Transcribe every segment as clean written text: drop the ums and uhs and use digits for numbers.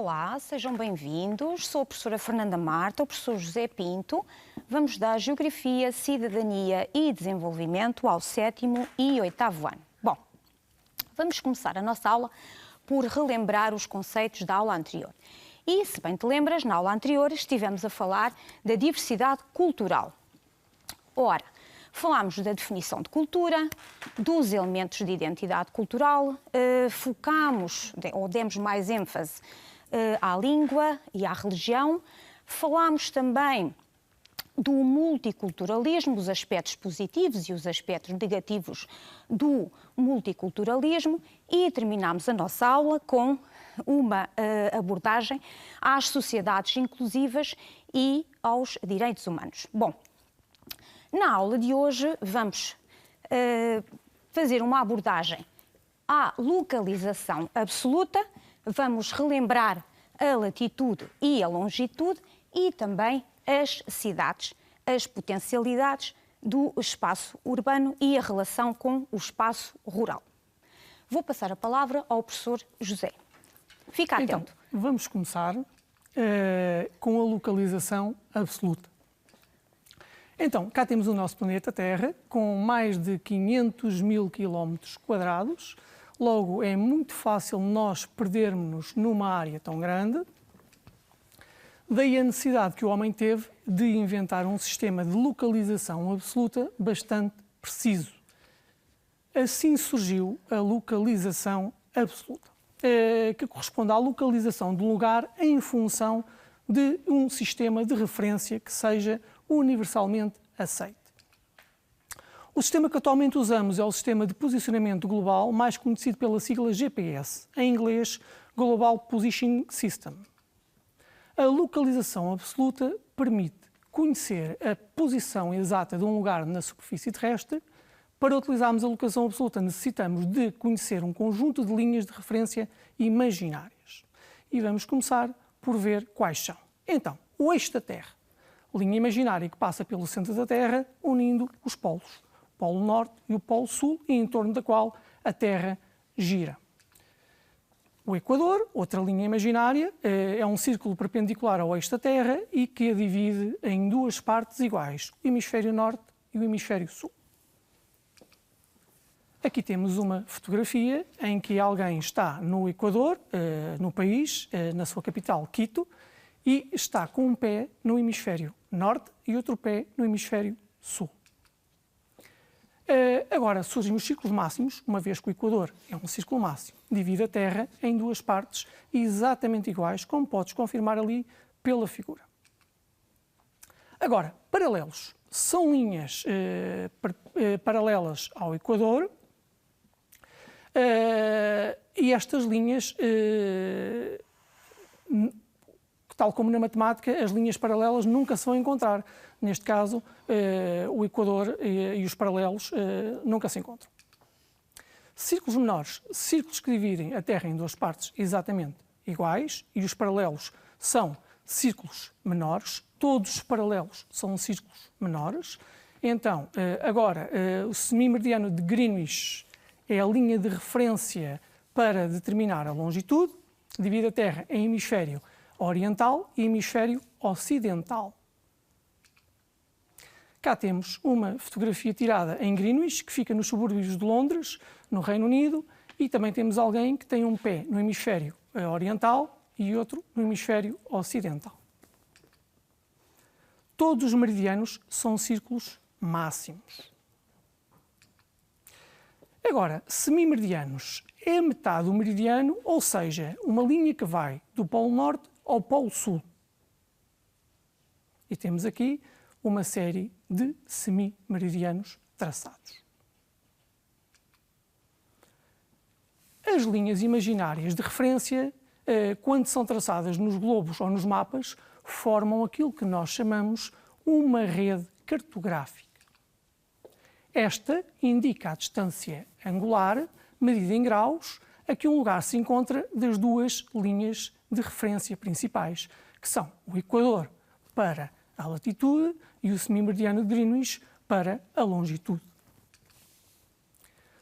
Olá, sejam bem-vindos. Sou a professora Fernanda Marta, o professor José Pinto. Vamos dar Geografia, Cidadania e Desenvolvimento ao 7º e 8º ano. Bom, vamos começar a nossa aula por relembrar os conceitos da aula anterior. E, se bem te lembras, na aula anterior estivemos a falar da diversidade cultural. Ora, falámos da definição de cultura, dos elementos de identidade cultural, focámos, ou demos mais ênfase à língua e à religião. Falámos também do multiculturalismo, os aspectos positivos e os aspectos negativos do multiculturalismo e terminámos a nossa aula com uma abordagem às sociedades inclusivas e aos direitos humanos. Bom, na aula de hoje vamos fazer uma abordagem à localização absoluta, vamos relembrar a latitude e a longitude e também as cidades, as potencialidades do espaço urbano e a relação com o espaço rural. Vou passar a palavra ao professor José. Fica atento. Então, vamos começar com a localização absoluta. Então, cá temos o nosso planeta Terra, com mais de 500 mil quilómetros quadrados. Logo, é muito fácil nós perdermos-nos numa área tão grande. Daí a necessidade que o homem teve de inventar um sistema de localização absoluta bastante preciso. Assim surgiu a localização absoluta, que corresponde à localização de um lugar em função de um sistema de referência que seja universalmente aceite. O sistema que atualmente usamos é o Sistema de Posicionamento Global, mais conhecido pela sigla GPS, em inglês Global Positioning System. A localização absoluta permite conhecer a posição exata de um lugar na superfície terrestre. Para utilizarmos a localização absoluta, necessitamos de conhecer um conjunto de linhas de referência imaginárias. E vamos começar por ver quais são. Então, o eixo da Terra. Linha imaginária que passa pelo centro da Terra, unindo os polos, o Polo Norte e o Polo Sul, e em torno da qual a Terra gira. O Equador, outra linha imaginária, é um círculo perpendicular ao eixo da Terra e que a divide em duas partes iguais, o hemisfério Norte e o hemisfério Sul. Aqui temos uma fotografia em que alguém está no Equador, no país, na sua capital, Quito, e está com um pé no hemisfério Norte e outro pé no hemisfério Sul. Agora surgem os círculos máximos, uma vez que o Equador é um círculo máximo, divide a Terra em duas partes exatamente iguais, como podes confirmar ali pela figura. Agora, paralelos. São linhas paralelas ao Equador e estas linhas, tal como na matemática, as linhas paralelas nunca se vão encontrar. Neste caso, o Equador e os paralelos nunca se encontram. Círculos menores, círculos que dividem a Terra em duas partes exatamente iguais, e os paralelos são círculos menores, todos os paralelos são círculos menores. Então, agora, o semimeridiano de Greenwich é a linha de referência para determinar a longitude, divide a Terra em hemisfério oriental e hemisfério ocidental. Cá temos uma fotografia tirada em Greenwich, que fica nos subúrbios de Londres, no Reino Unido, e também temos alguém que tem um pé no hemisfério oriental e outro no hemisfério ocidental. Todos os meridianos são círculos máximos. Agora, semimeridianos é metade do meridiano, ou seja, uma linha que vai do Polo Norte ao Polo Sul. E temos aqui uma série de semimeridianos traçados. As linhas imaginárias de referência, quando são traçadas nos globos ou nos mapas, formam aquilo que nós chamamos uma rede cartográfica. Esta indica a distância angular, medida em graus, a que um lugar se encontra das duas linhas de referência principais, que são o Equador para a latitude e o semimeridiano de Greenwich para a longitude.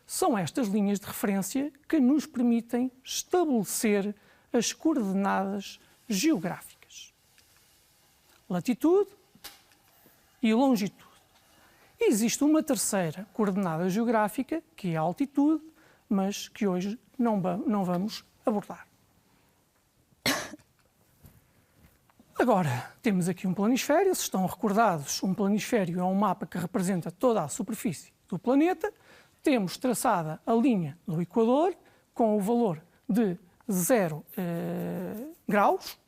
São estas linhas de referência que nos permitem estabelecer as coordenadas geográficas: latitude e longitude. E existe uma terceira coordenada geográfica, que é a altitude, mas que hoje não vamos abordar. Agora, temos aqui um planisfério. Se estão recordados, um planisfério é um mapa que representa toda a superfície do planeta. Temos traçada a linha do Equador com o valor de 0 graus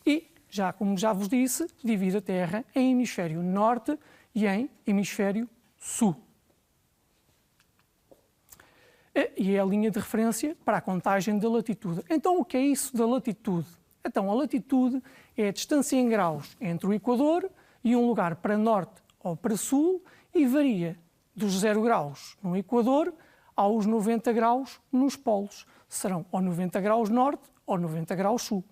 e, como já vos disse, divide a Terra em hemisfério norte e em hemisfério sul. E é a linha de referência para a contagem da latitude. Então, o que é isso da latitude? Então, a latitude é a distância em graus entre o Equador e um lugar para norte ou para sul e varia dos 0 graus no Equador aos 90 graus nos polos. Serão ou 90 graus norte ou 90 graus sul.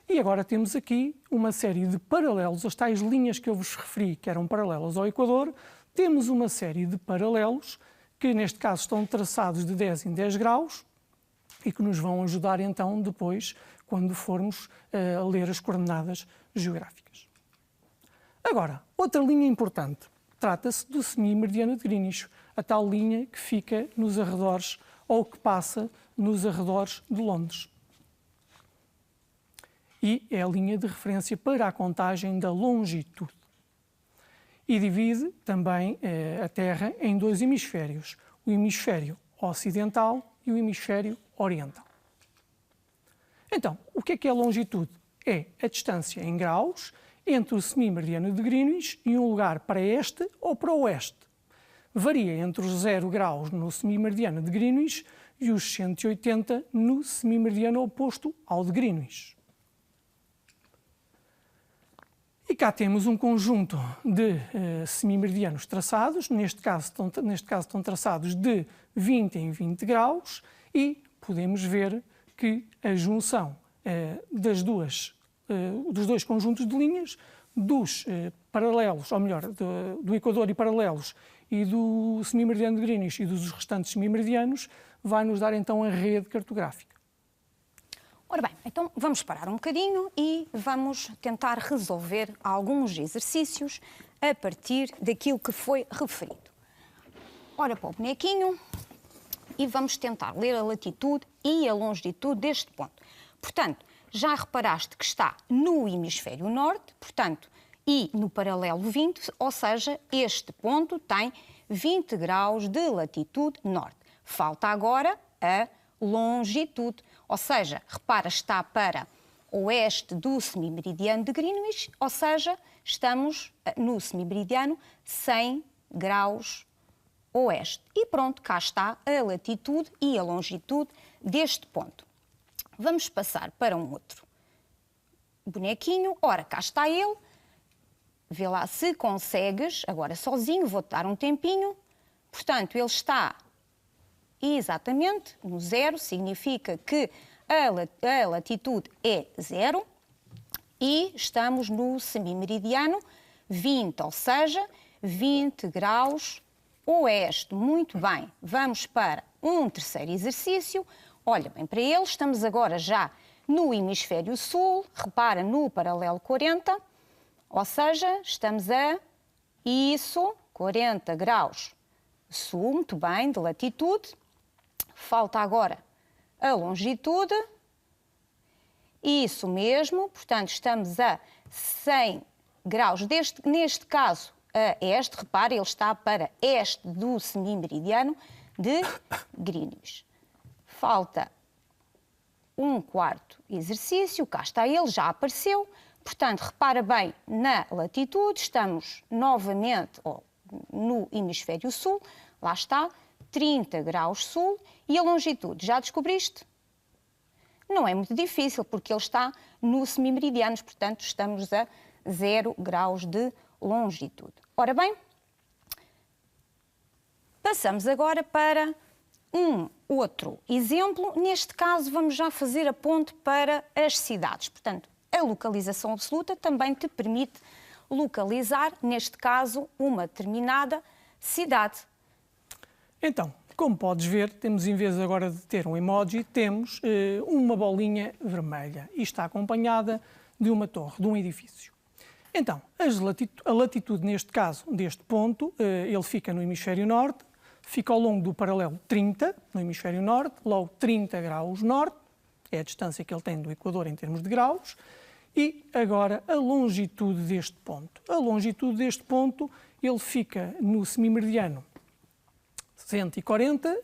E agora temos aqui uma série de paralelos, as tais linhas que eu vos referi que eram paralelas ao Equador. Temos uma série de paralelos que, neste caso, estão traçados de 10 em 10 graus e que nos vão ajudar, então, depois, quando formos a ler as coordenadas geográficas. Agora, outra linha importante. Trata-se do semi-meridiano de Greenwich, a tal linha que fica nos arredores, ou que passa nos arredores de Londres. E é a linha de referência para a contagem da longitude. E divide também a Terra em 2 hemisférios, o hemisfério ocidental e o hemisfério oriental. Então, o que é a longitude? É a distância em graus entre o semi-meridiano de Greenwich e um lugar para este ou para oeste. Varia entre os 0 graus no semi-meridiano de Greenwich e os 180 no semi-meridiano oposto ao de Greenwich. E cá temos um conjunto de semi-meridianos traçados, neste caso estão traçados de 20 em 20 graus e podemos ver que a junção dos dois conjuntos de linhas, dos paralelos, ou melhor, do Equador e paralelos e do semi-meridiano de Greenwich e dos restantes semi-meridianos, vai nos dar então a rede cartográfica. Ora bem, então vamos parar um bocadinho e vamos tentar resolver alguns exercícios a partir daquilo que foi referido. Ora para o bonequinho e vamos tentar ler a latitude e a longitude deste ponto. Portanto, já reparaste que está no hemisfério norte, portanto, e no paralelo 20, ou seja, este ponto tem 20 graus de latitude norte. Falta agora a longitude, ou seja, repara, está para oeste do semi-meridiano de Greenwich, ou seja, estamos no semi-meridiano 100 graus oeste. E pronto, cá está a latitude e a longitude deste ponto. Vamos passar para um outro bonequinho. Ora, cá está ele. Vê lá se consegues, agora sozinho, vou-te dar um tempinho. Portanto, ele está exatamente no 0, significa que a latitude é 0 e estamos no semi-meridiano 20, ou seja, 20 graus oeste. Muito bem, vamos para um terceiro exercício. Olha bem para ele, estamos agora já no hemisfério sul, repara no paralelo 40, ou seja, estamos a 40 graus sul, muito bem, de latitude. Falta agora a longitude, isso mesmo, portanto estamos a 100 graus, neste caso a este, repare, ele está para este do semi-meridiano de Greenwich. Falta um quarto exercício, cá está ele, já apareceu, portanto repara bem na latitude, estamos novamente no hemisfério sul, lá está, 30 graus sul. E a longitude, já descobriste? Não é muito difícil, porque ele está no semi-meridiano, portanto, estamos a 0 graus de longitude. Ora bem, passamos agora para um outro exemplo. Neste caso, vamos já fazer a ponte para as cidades. Portanto, a localização absoluta também te permite localizar, neste caso, uma determinada cidade. Então, Como podes ver, temos, em vez agora de ter um emoji, temos uma bolinha vermelha e está acompanhada de uma torre, de um edifício. Então, a latitude, neste caso, deste ponto, ele fica no hemisfério norte, fica ao longo do paralelo 30, no hemisfério norte, logo 30 graus norte, é a distância que ele tem do Equador em termos de graus, e agora a longitude deste ponto. A longitude deste ponto, ele fica no semimeridiano 140,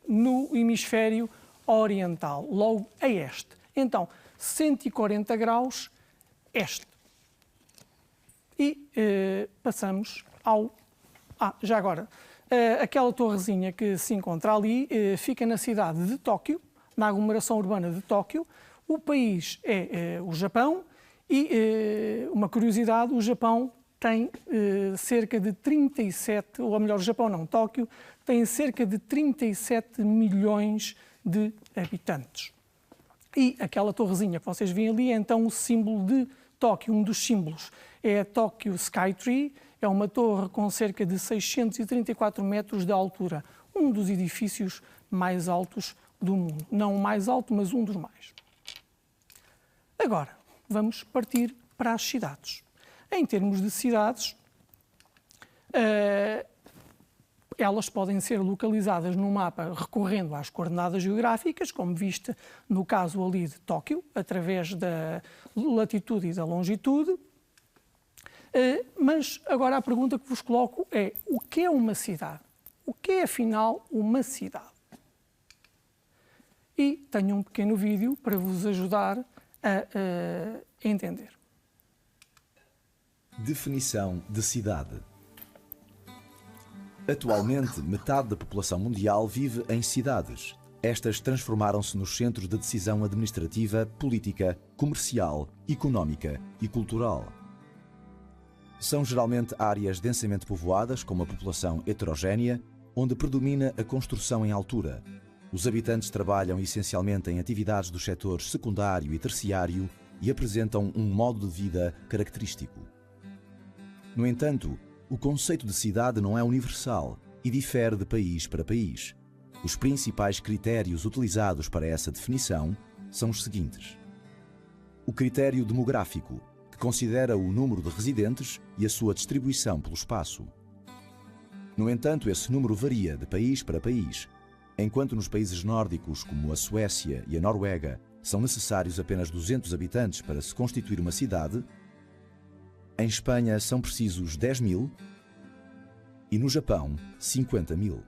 no hemisfério oriental, logo a este. Então, 140 graus este. E passamos ao... já agora, aquela torrezinha que se encontra ali fica na cidade de Tóquio, na aglomeração urbana de Tóquio. O país é o Japão e, uma curiosidade, o Japão tem cerca de 37, ou melhor, o Japão não, Tóquio, tem cerca de 37 milhões de habitantes. E aquela torrezinha que vocês veem ali é então o símbolo de Tóquio, um dos símbolos. É a Tokyo Skytree, é uma torre com cerca de 634 metros de altura, um dos edifícios mais altos do mundo. Não o mais alto, mas um dos mais. Agora, vamos partir para as cidades. Em termos de cidades, elas podem ser localizadas no mapa recorrendo às coordenadas geográficas, como viste no caso ali de Tóquio, através da latitude e da longitude. Mas agora a pergunta que vos coloco é: o que é uma cidade? O que é, afinal, uma cidade? E tenho um pequeno vídeo para vos ajudar a entender. Definição de cidade. Atualmente, metade da população mundial vive em cidades. Estas transformaram-se nos centros de decisão administrativa, política, comercial, económica e cultural. São geralmente áreas densamente povoadas, com uma população heterogénea, onde predomina a construção em altura. Os habitantes trabalham essencialmente em atividades dos setores secundário e terciário e apresentam um modo de vida característico. No entanto, o conceito de cidade não é universal e difere de país para país. Os principais critérios utilizados para essa definição são os seguintes: o critério demográfico, que considera o número de residentes e a sua distribuição pelo espaço. No entanto, esse número varia de país para país. Enquanto nos países nórdicos, como a Suécia e a Noruega, são necessários apenas 200 habitantes para se constituir uma cidade, em Espanha são precisos 10.000 e no Japão 50.000.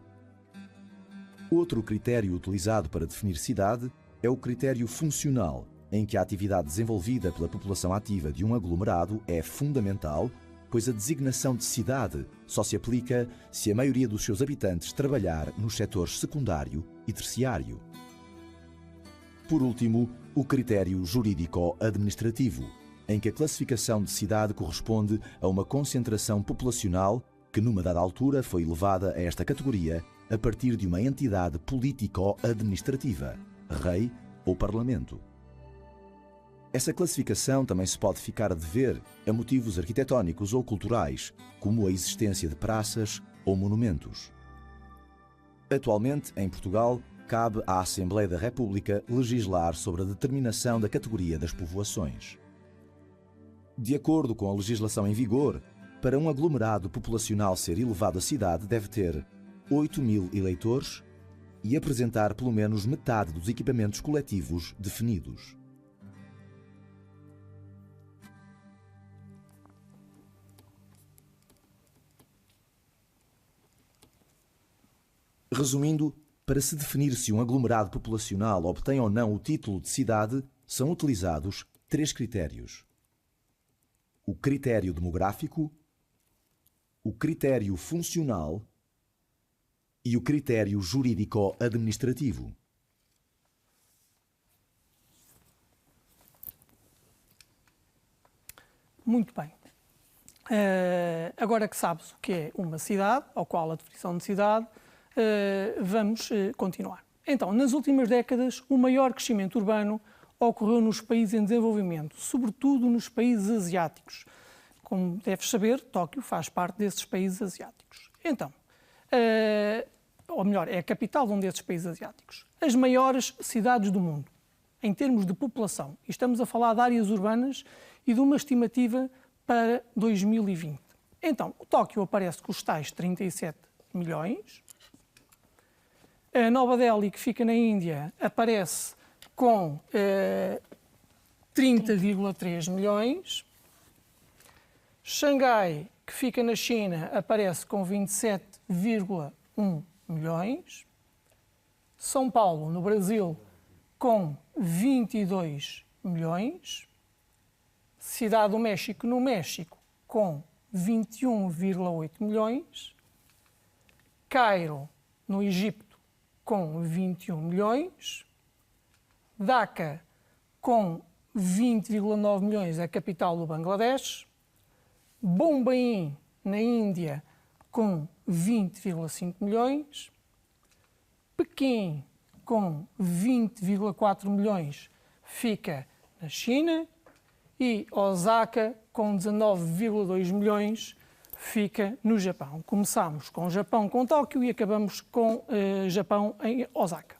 Outro critério utilizado para definir cidade é o critério funcional, em que a atividade desenvolvida pela população ativa de um aglomerado é fundamental, pois a designação de cidade só se aplica se a maioria dos seus habitantes trabalhar nos setores secundário e terciário. Por último, o critério jurídico-administrativo, em que a classificação de cidade corresponde a uma concentração populacional que, numa dada altura, foi elevada a esta categoria a partir de uma entidade político-administrativa, rei ou parlamento. Essa classificação também se pode ficar a dever a motivos arquitetónicos ou culturais, como a existência de praças ou monumentos. Atualmente, em Portugal, cabe à Assembleia da República legislar sobre a determinação da categoria das povoações. De acordo com a legislação em vigor, para um aglomerado populacional ser elevado a cidade deve ter 8.000 eleitores e apresentar pelo menos metade dos equipamentos coletivos definidos. Resumindo, para se definir se um aglomerado populacional obtém ou não o título de cidade, são utilizados 3 critérios: o critério demográfico, o critério funcional e o critério jurídico-administrativo. Muito bem. Agora que sabes o que é uma cidade, ou qual a definição de cidade, vamos continuar. Então, nas últimas décadas, o maior crescimento urbano ocorreu nos países em desenvolvimento, sobretudo nos países asiáticos. Como deves saber, Tóquio faz parte desses países asiáticos. Então, ou melhor, é a capital de um desses países asiáticos. As maiores cidades do mundo, em termos de população. E estamos a falar de áreas urbanas e de uma estimativa para 2020. Então, o Tóquio aparece com os tais 37 milhões. A Nova Delhi, que fica na Índia, aparece com 30,3 milhões. Xangai, que fica na China, aparece com 27,1 milhões. São Paulo, no Brasil, com 22 milhões. Cidade do México, no México, com 21,8 milhões. Cairo, no Egito, com 21 milhões. Dhaka, com 20,9 milhões, é a capital do Bangladesh. Bombaim, na Índia, com 20,5 milhões. Pequim, com 20,4 milhões, fica na China. E Osaka, com 19,2 milhões, fica no Japão. Começamos com o Japão, com Tóquio, e acabamos com Japão em Osaka.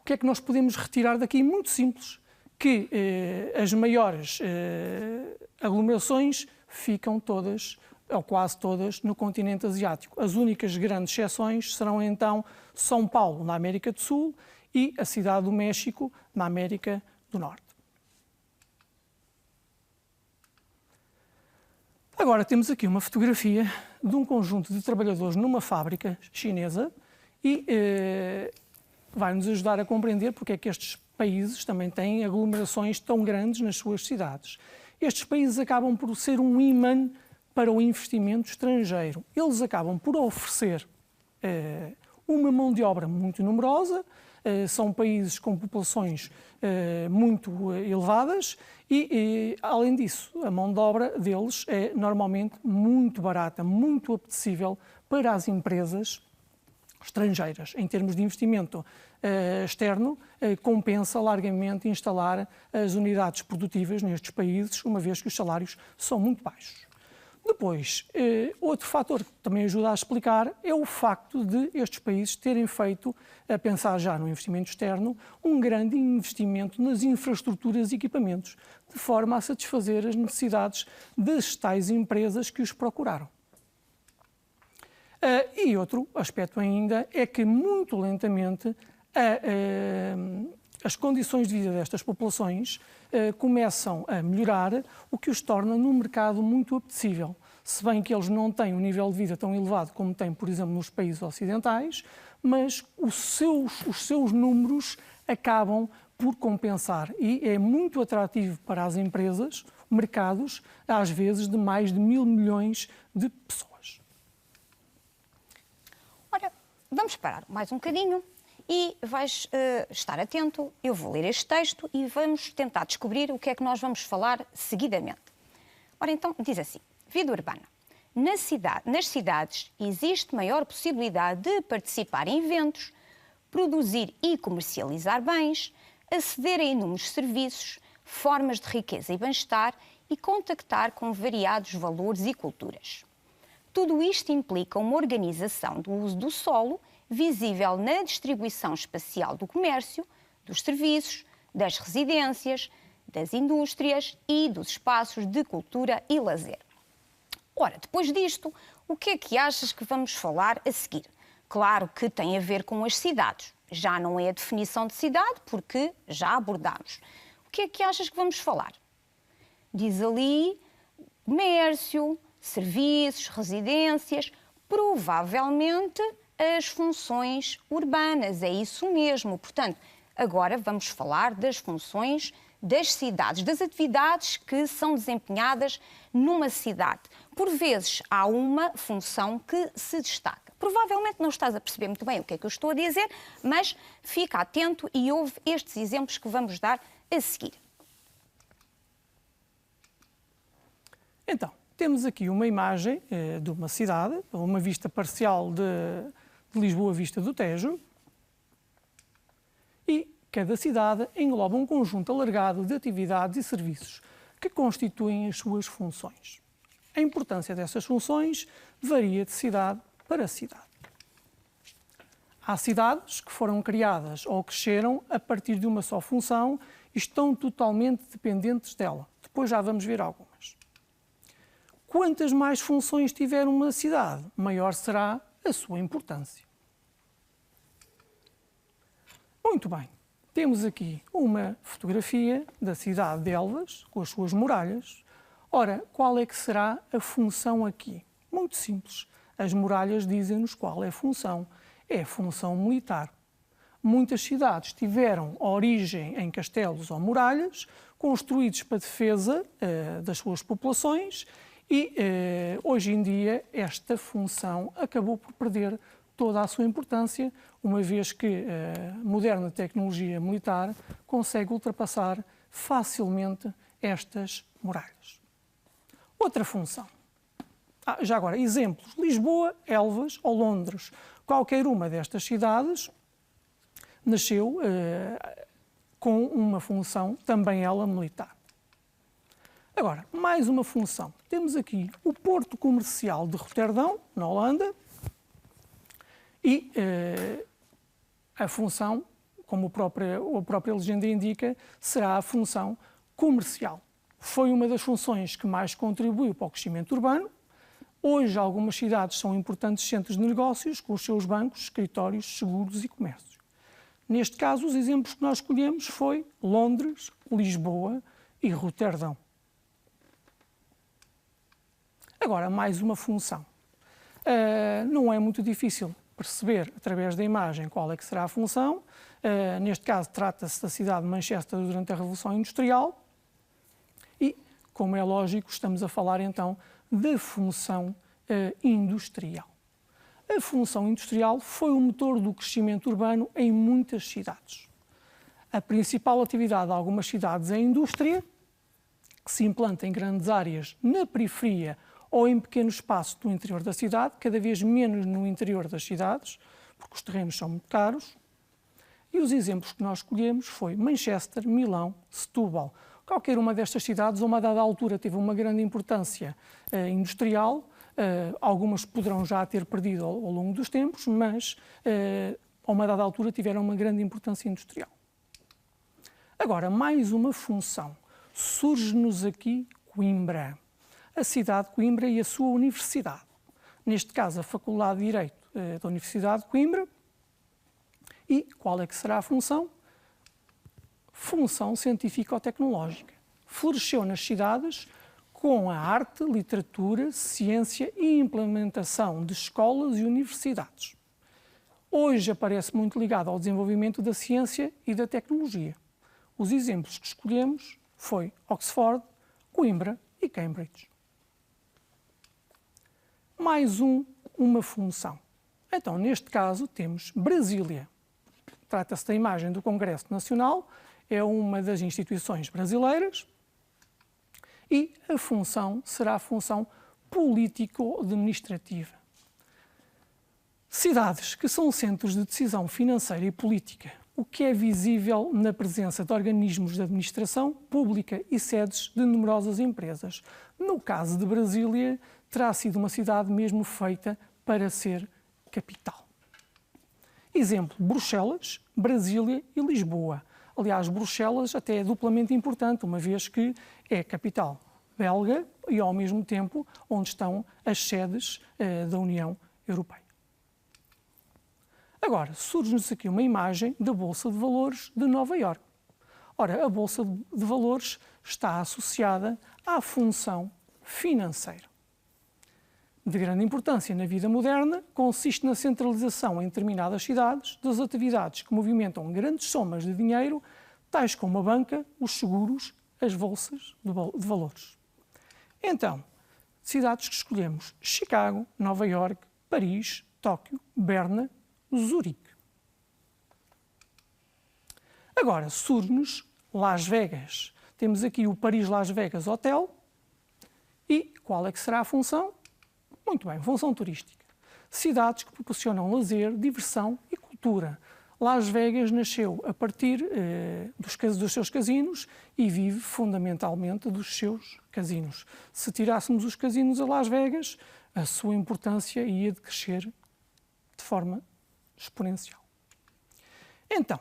O que é que nós podemos retirar daqui? Muito simples, que as maiores aglomerações ficam todas, ou quase todas, no continente asiático. As únicas grandes exceções serão então São Paulo, na América do Sul, e a Cidade do México, na América do Norte. Agora temos aqui uma fotografia de um conjunto de trabalhadores numa fábrica chinesa e vai-nos ajudar a compreender porque é que estes países também têm aglomerações tão grandes nas suas cidades. Estes países acabam por ser um imã para o investimento estrangeiro. Eles acabam por oferecer uma mão de obra muito numerosa, são países com populações muito elevadas e, além disso, a mão de obra deles é normalmente muito barata, muito apetecível para as empresas estrangeiras. Em termos de investimento externo, compensa largamente instalar as unidades produtivas nestes países, uma vez que os salários são muito baixos. Depois, outro fator que também ajuda a explicar é o facto de estes países terem feito, a pensar já no investimento externo, um grande investimento nas infraestruturas e equipamentos, de forma a satisfazer as necessidades das tais empresas que os procuraram. E outro aspecto ainda é que, muito lentamente, as condições de vida destas populações começam a melhorar, o que os torna num mercado muito apetecível. Se bem que eles não têm um nível de vida tão elevado como têm, por exemplo, nos países ocidentais, mas os seus números acabam por compensar e é muito atrativo para as empresas, mercados, às vezes de mais de 1.000 milhões de pessoas. Ora, vamos parar mais um bocadinho. E vais estar atento, eu vou ler este texto e vamos tentar descobrir o que é que nós vamos falar seguidamente. Ora, então, diz assim, vida urbana. Nas cidades existe maior possibilidade de participar em eventos, produzir e comercializar bens, aceder a inúmeros serviços, formas de riqueza e bem-estar e contactar com variados valores e culturas. Tudo isto implica uma organização do uso do solo visível na distribuição espacial do comércio, dos serviços, das residências, das indústrias e dos espaços de cultura e lazer. Ora, depois disto, o que é que achas que vamos falar a seguir? Claro que tem a ver com as cidades. Já não é a definição de cidade, porque já abordámos. O que é que achas que vamos falar? Diz ali comércio, serviços, residências, provavelmente as funções urbanas, é isso mesmo. Portanto, agora vamos falar das funções das cidades, das atividades que são desempenhadas numa cidade. Por vezes há uma função que se destaca. Provavelmente não estás a perceber muito bem o que é que eu estou a dizer, mas fica atento e ouve estes exemplos que vamos dar a seguir. Então, temos aqui uma imagem de uma cidade, uma vista parcial de Lisboa Vista do Tejo, e cada cidade engloba um conjunto alargado de atividades e serviços que constituem as suas funções. A importância dessas funções varia de cidade para cidade. há cidades que foram criadas ou cresceram a partir de uma só função e estão totalmente dependentes dela. Depois já vamos ver algumas. Quantas mais funções tiver uma cidade, maior será a sua importância. Muito bem, temos aqui uma fotografia da cidade de Elvas, com as suas muralhas. Ora, qual é que será a função aqui? Muito simples. As muralhas dizem-nos qual é a função. É a função militar. Muitas cidades tiveram origem em castelos ou muralhas, construídos para defesa das suas populações e, hoje em dia, esta função acabou por perder toda a sua importância, uma vez que a moderna tecnologia militar consegue ultrapassar facilmente estas muralhas. Outra função. Já agora, exemplos. Lisboa, Elvas ou Londres. Qualquer uma destas cidades nasceu com uma função, também ela militar. Agora, mais uma função. Temos aqui o Porto Comercial de Roterdão, na Holanda, e a função, como a própria legenda indica, será a função comercial. Foi uma das funções que mais contribuiu para o crescimento urbano. Hoje, algumas cidades são importantes centros de negócios, com os seus bancos, escritórios, seguros e comércios. Neste caso, os exemplos que nós escolhemos foi Londres, Lisboa e Roterdão. Agora, mais uma função. Não é muito difícil perceber, através da imagem, qual é que será a função. Neste caso, trata-se da cidade de Manchester durante a Revolução Industrial. E, como é lógico, estamos a falar, então, da função industrial. A função industrial foi o motor do crescimento urbano em muitas cidades. A principal atividade de algumas cidades é a indústria, que se implanta em grandes áreas na periferia ou em pequenos espaços do interior da cidade, cada vez menos no interior das cidades, porque os terrenos são muito caros. E os exemplos que nós escolhemos foi Manchester, Milão, Setúbal. Qualquer uma destas cidades, a uma dada altura, teve uma grande importância industrial. Algumas poderão já ter perdido ao longo dos tempos, mas a uma dada altura tiveram uma grande importância industrial. Agora, mais uma função. Surge-nos aqui Coimbra, a cidade de Coimbra e a sua universidade. Neste caso, a Faculdade de Direito da Universidade de Coimbra. E qual é que será a função? Função científico-tecnológica. Floresceu nas cidades com a arte, literatura, ciência e implementação de escolas e universidades. Hoje aparece muito ligado ao desenvolvimento da ciência e da tecnologia. Os exemplos que escolhemos foi Oxford, Coimbra e Cambridge. Mais uma função. Então, neste caso, temos Brasília. Trata-se da imagem do Congresso Nacional, é uma das instituições brasileiras e a função será a função político-administrativa. Cidades que são centros de decisão financeira e política, o que é visível na presença de organismos de administração pública e sedes de numerosas empresas. No caso de Brasília, terá sido uma cidade mesmo feita para ser capital. Exemplo, Bruxelas, Brasília e Lisboa. Aliás, Bruxelas até é duplamente importante, uma vez que é capital belga e, ao mesmo tempo, onde estão as sedes da União Europeia. Agora, surge-nos aqui uma imagem da Bolsa de Valores de Nova Iorque. Ora, a Bolsa de Valores está associada à função financeira. De grande importância na vida moderna, consiste na centralização em determinadas cidades das atividades que movimentam grandes somas de dinheiro, tais como a banca, os seguros, as bolsas de valores. Então, cidades que escolhemos: Chicago, Nova Iorque, Paris, Tóquio, Berna, Zurique. Agora, surge-nos Las Vegas. Temos aqui o Paris Las Vegas Hotel. E qual é que será a função? Muito bem, função turística. Cidades que proporcionam lazer, diversão e cultura. Las Vegas nasceu a partir dos seus casinos e vive fundamentalmente dos seus casinos. Se tirássemos os casinos a Las Vegas, a sua importância ia decrescer de forma exponencial. Então,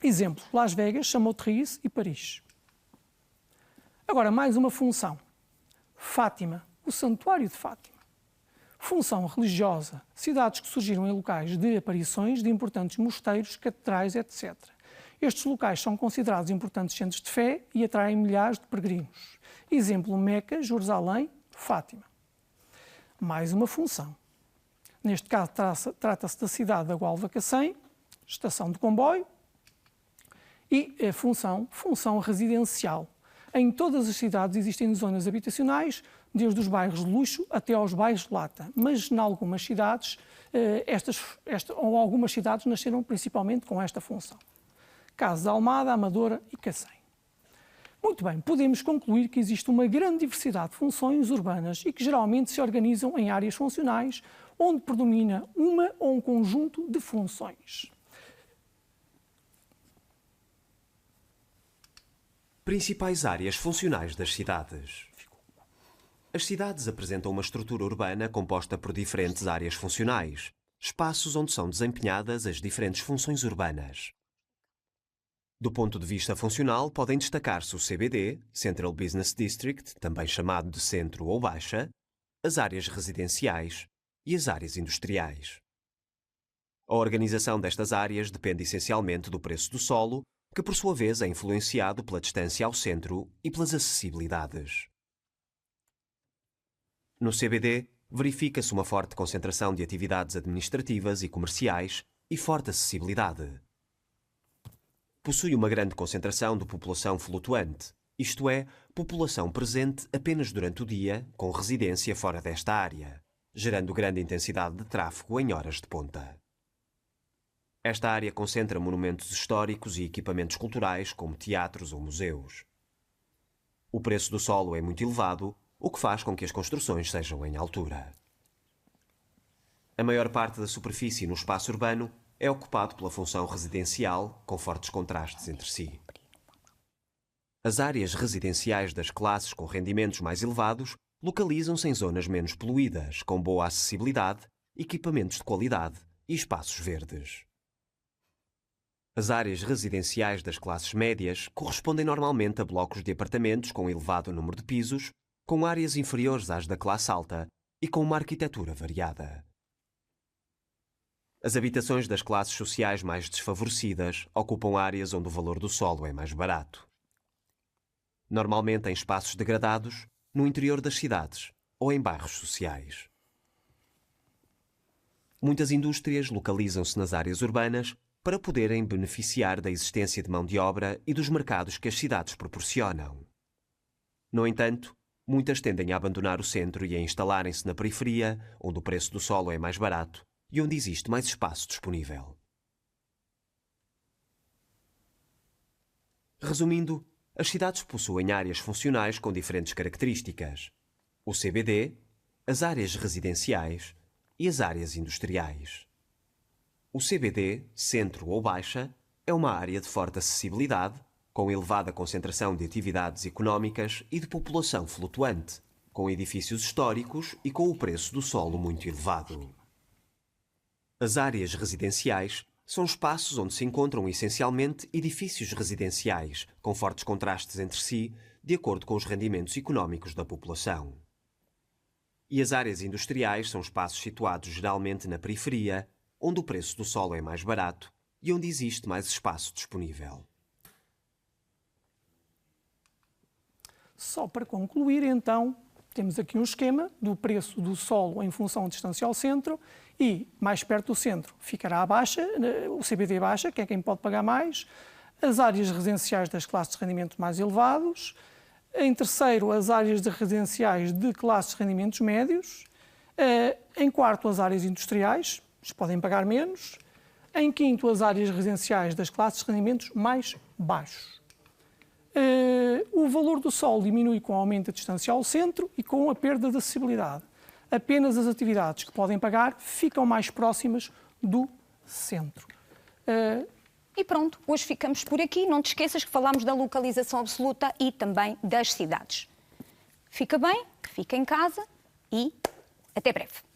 exemplo, Las Vegas, Chamonix e Paris. Agora, mais uma função. Fátima, o Santuário de Fátima. Função religiosa, cidades que surgiram em locais de aparições de importantes mosteiros, catedrais, etc. Estes locais são considerados importantes centros de fé e atraem milhares de peregrinos. Exemplo, Meca, Jerusalém, Fátima. Mais uma função. Neste caso, trata-se da cidade da Gualva Cacém, estação de comboio, e a função residencial. Em todas as cidades existem zonas habitacionais, desde os bairros de luxo até aos bairros de lata. Mas, em algumas cidades, algumas cidades nasceram principalmente com esta função. Caso de Almada, Amadora e Cacém. Muito bem, podemos concluir que existe uma grande diversidade de funções urbanas e que geralmente se organizam em áreas funcionais, onde predomina uma ou um conjunto de funções. Principais áreas funcionais das cidades. As cidades apresentam uma estrutura urbana composta por diferentes áreas funcionais, espaços onde são desempenhadas as diferentes funções urbanas. Do ponto de vista funcional, podem destacar-se o CBD, Central Business District, também chamado de centro ou baixa, as áreas residenciais e as áreas industriais. A organização destas áreas depende essencialmente do preço do solo, que por sua vez é influenciado pela distância ao centro e pelas acessibilidades. No CBD, verifica-se uma forte concentração de atividades administrativas e comerciais e forte acessibilidade. Possui uma grande concentração de população flutuante, isto é, população presente apenas durante o dia, com residência fora desta área, gerando grande intensidade de tráfego em horas de ponta. Esta área concentra monumentos históricos e equipamentos culturais, como teatros ou museus. O preço do solo é muito elevado, o que faz com que as construções sejam em altura. A maior parte da superfície no espaço urbano é ocupado pela função residencial, com fortes contrastes entre si. As áreas residenciais das classes com rendimentos mais elevados localizam-se em zonas menos poluídas, com boa acessibilidade, equipamentos de qualidade e espaços verdes. As áreas residenciais das classes médias correspondem normalmente a blocos de apartamentos com elevado número de pisos, com áreas inferiores às da classe alta e com uma arquitetura variada. As habitações das classes sociais mais desfavorecidas ocupam áreas onde o valor do solo é mais barato. Normalmente em espaços degradados, no interior das cidades ou em bairros sociais. Muitas indústrias localizam-se nas áreas urbanas para poderem beneficiar da existência de mão de obra e dos mercados que as cidades proporcionam. No entanto, muitas tendem a abandonar o centro e a instalarem-se na periferia, onde o preço do solo é mais barato e onde existe mais espaço disponível. Resumindo, as cidades possuem áreas funcionais com diferentes características: o CBD, as áreas residenciais e as áreas industriais. O CBD, centro ou baixa, é uma área de forte acessibilidade, com elevada concentração de atividades económicas e de população flutuante, com edifícios históricos e com o preço do solo muito elevado. As áreas residenciais são espaços onde se encontram essencialmente edifícios residenciais, com fortes contrastes entre si, de acordo com os rendimentos económicos da população. E as áreas industriais são espaços situados geralmente na periferia, onde o preço do solo é mais barato e onde existe mais espaço disponível. Só para concluir, então, temos aqui um esquema do preço do solo em função da distância ao centro e, mais perto do centro, ficará a baixa, o CBD baixa, que é quem pode pagar mais, as áreas residenciais das classes de rendimento mais elevados, em terceiro, as áreas residenciais de classes de rendimentos médios, em quarto, as áreas industriais, podem pagar menos. Em quinto, as áreas residenciais das classes de rendimentos mais baixos. O valor do solo diminui com o aumento da distância ao centro e com a perda de acessibilidade. Apenas as atividades que podem pagar ficam mais próximas do centro. E pronto, hoje ficamos por aqui. Não te esqueças que falámos da localização absoluta e também das cidades. Fica bem, fica em casa e até breve.